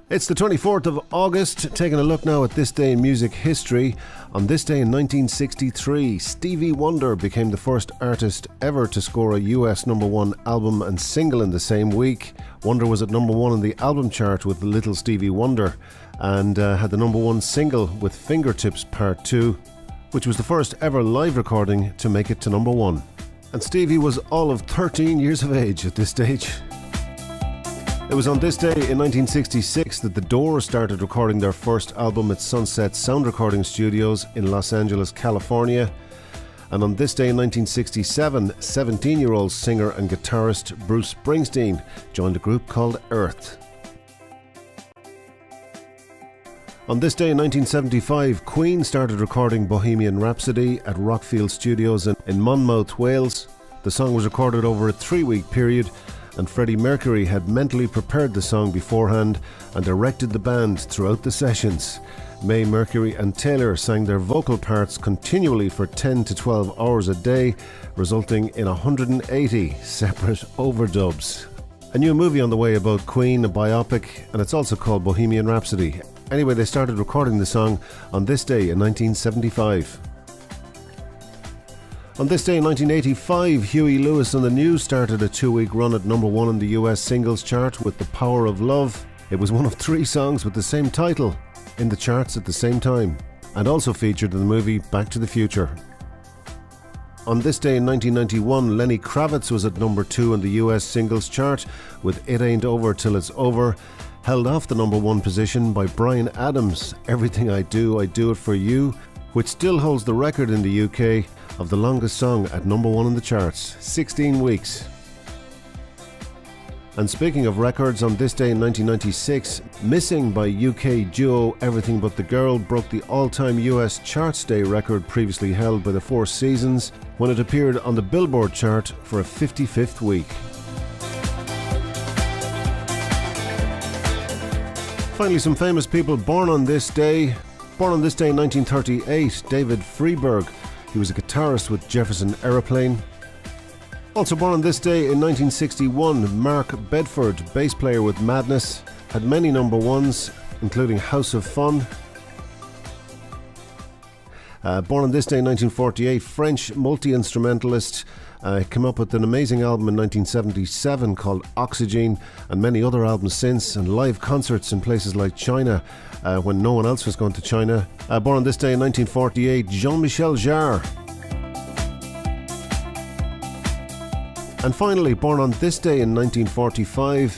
It's the 24th of August, taking a look now at this day in music history. On this day in 1963, Stevie Wonder became the first artist ever to score a US number one album and single in the same week. Wonder was at number one on the album chart with Little Stevie Wonder and had the number one single with Fingertips Part 2, which was the first ever live recording to make it to number one. And Stevie was all of 13 years of age at this stage. It was on this day in 1966 that The Doors started recording their first album at Sunset Sound Recording Studios in Los Angeles, California. And on this day in 1967, 17-year-old singer and guitarist Bruce Springsteen joined a group called Earth. On this day in 1975, Queen started recording Bohemian Rhapsody at Rockfield Studios in Monmouth, Wales. The song was recorded over a 3-week period, and Freddie Mercury had mentally prepared the song beforehand and directed the band throughout the sessions. Mae Mercury and Taylor sang their vocal parts continually for 10 to 12 hours a day, resulting in 180 separate overdubs. A new movie on the way about Queen, a biopic, and it's also called Bohemian Rhapsody. Anyway, they started recording the song on this day in 1975. On this day in 1985, Huey Lewis and the News started a 2-week run at number one on the US singles chart with The Power of Love. It was one of 3 songs with the same title in the charts at the same time, and also featured in the movie Back to the Future. On this day in 1991, Lenny Kravitz was at number 2 on the US singles chart with It Ain't Over Till It's Over, held off the number 1 position by Bryan Adams' Everything I Do It For You, which still holds the record in the UK of the longest song at number 1 in the charts, 16 weeks. And speaking of records, on this day in 1996, Missing by UK duo Everything But The Girl broke the all-time US charts day record previously held by the Four Seasons when it appeared on the Billboard chart for a 55th week. Finally, some famous people born on this day. Born on this day in 1938, David Freeberg. He was a guitarist with Jefferson Aeroplane. Also born on this day in 1961, Mark Bedford, bass player with Madness, had many number ones, including House of Fun. Born on this day in 1948, French multi-instrumentalist, came up with an amazing album in 1977 called Oxygen, and many other albums since, and live concerts in places like China when no one else was going to China. Born on this day in 1948, Jean-Michel Jarre. And finally, born on this day in 1945,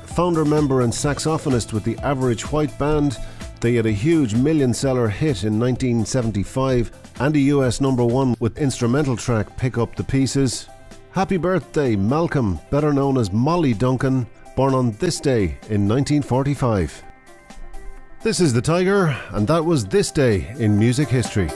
founder, member and saxophonist with the Average White Band. They had a huge million-seller hit in 1975 and a US number 1 with instrumental track Pick Up the Pieces. Happy birthday, Malcolm, better known as Molly Duncan, born on this day in 1945. This is The Tiger, and that was This Day in Music History.